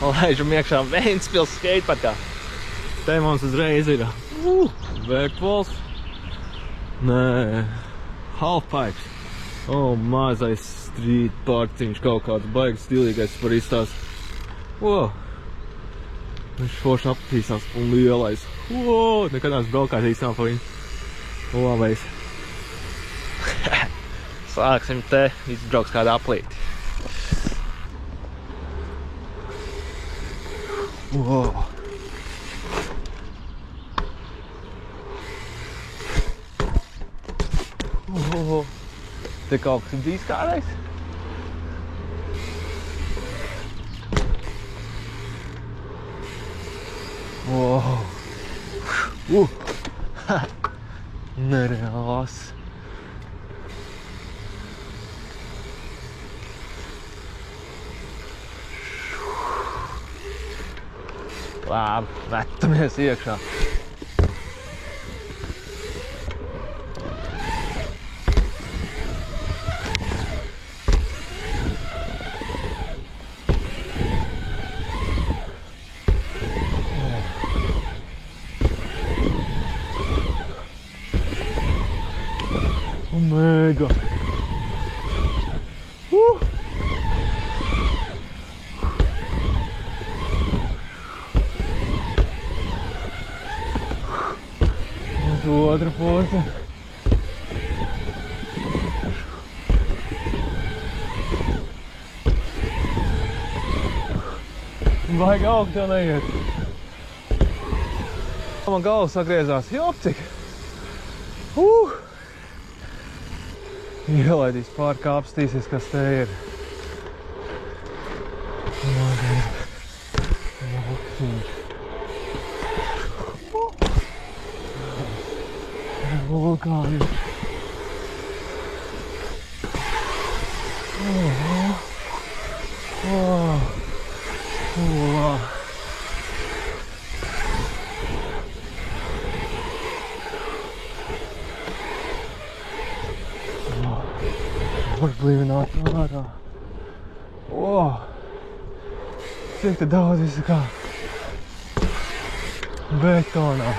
Laižam iekšā Ventspils skateparkā. Te mums uzreiz ir backpulls. Nē, halfpipes. Mazais street parciņš kaut kāds baigs stilīgais par izstāst. Viņš forši aptīsās un lielais. Nekad nāc braukāt īstam pa viņu. Labais. Sāksim te, izbrauks kāda aplīti. Te kaut kas ir bijis kādreiz? Nereāls. Labi, metamies iekšā. Mega! Uz otru pusi. Vajag augt jau neiet. Man galva sagriezās, jopcik. Ielaidīs pār kāpstīsies, kas te ir. Vulkāni. Var blīvināt ārā. Cik te daudz visu kā betonā.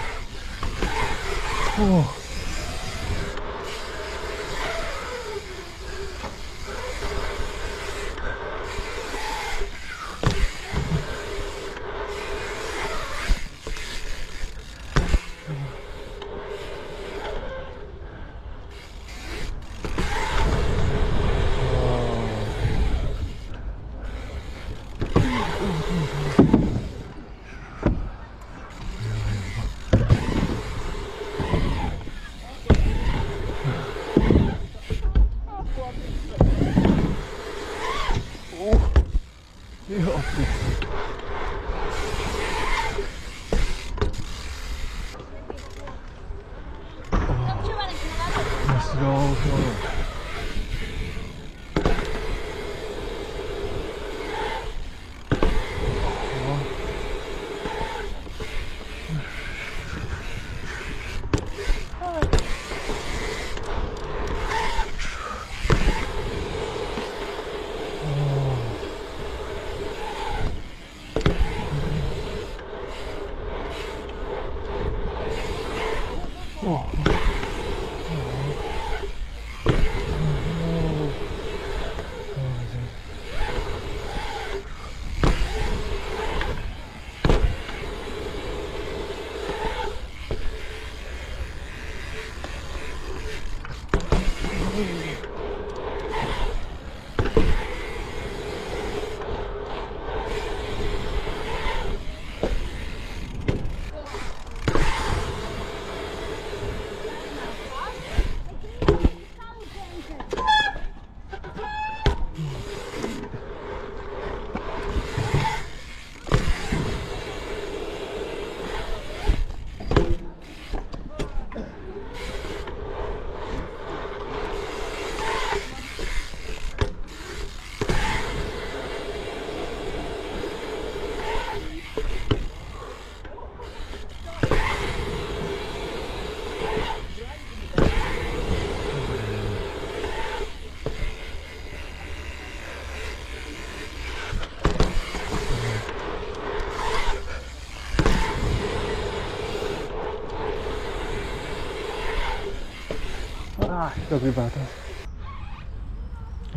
Ko gribētu?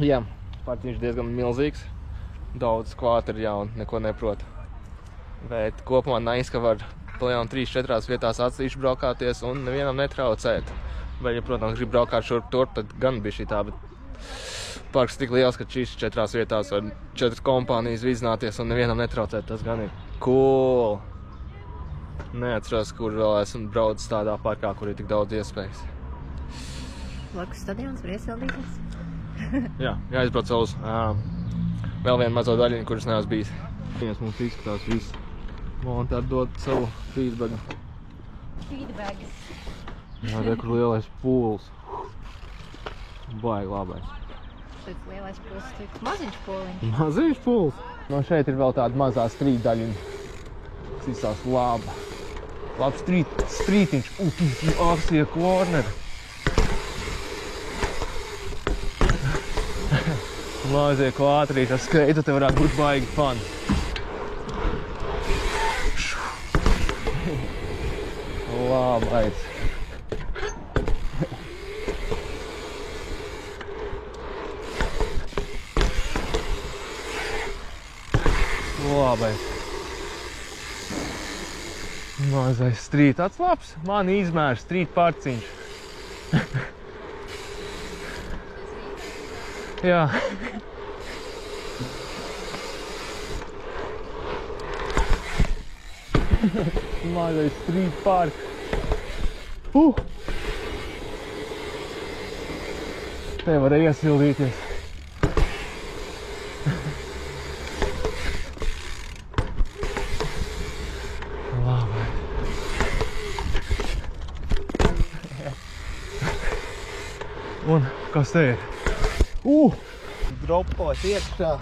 Jā, parciņš diezgan milzīgs. Daudz kvāteri jauni, neko neprotu. Bet kopumā nice, ka var palielam 3-4 vietās atsevišķi braukāties un nevienam netraucēt. Vai, ja, protams, grib braukāt šurp turp, tad gan bija šitā, bet parks tik liels, ka šīs 4 vietās var 4 kompānijas vizināties un nevienam netraucēt. Tas gan ir cool. Neatceros, kur vēl esmu braucis tādā parkā, kur ir tik daudz iespējas. Blakus stadions var iesildīties? Jā, jāizbrauc uz vēl vienu mazo daļiņu, kuras neesmu bijis. Viens mums izskatās viss. Montāri dod savu feedbacku. Feedbacks. Jā, te, kur lielais pūls. Baigi labais. Šeit lielais pūls, tik maziņš pūliņš. Maziņš pūls? No šeit ir vēl tāda mazā strīt daļiņa. Tas izsās laba. Labs strītiņš. Aksie korneri. Mazie kvātrīši ar skreitu, te varētu būt baigi fani. Labais. Labais. Mazais strīt. Tāds labs. Man izmērs strīt parciņš. Jā. Mazais street park. Te var iesildīties. Labi. Un kas te ir? Dropos iekšā.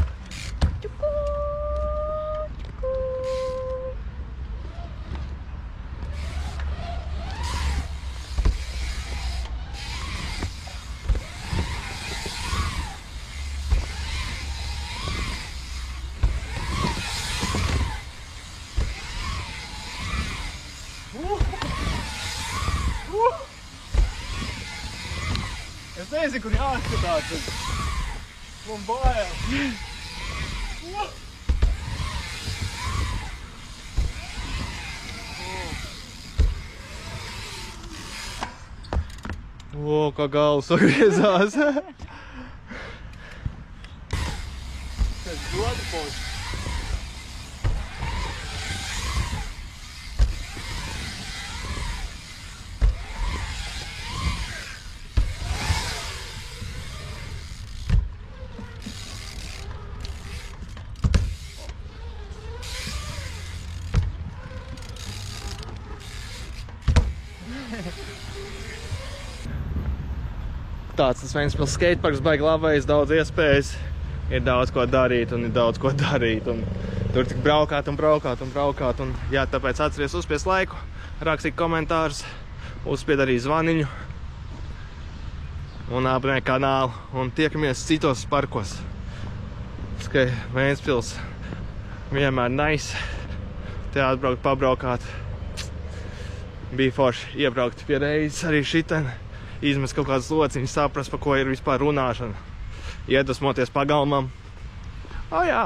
Es nezinu, kur jāskatās, bet man bail. O, kā galvas sagriezās. Tas ļoti poši. Tāds tas Ventspils skateparks, baigi labais, daudz iespējas, ir daudz ko darīt un ir daudz ko darīt. Un tur tik braukāt un braukāt un braukāt. Un, jā, tāpēc atceries uzspiest laiku, rakstīt komentārus, uzspied arī zvaniņu un abonē kanālu. Un tiekamies citos parkos. Ventspils vienmēr nice. Te atbraukt, pabraukāt. Bija forši iebraukt pie reizes arī šitien. Izmest kaut kādas lociņas, saprast, par ko ir vispār runāšana. Iedvesmoties pagalmam. Jā.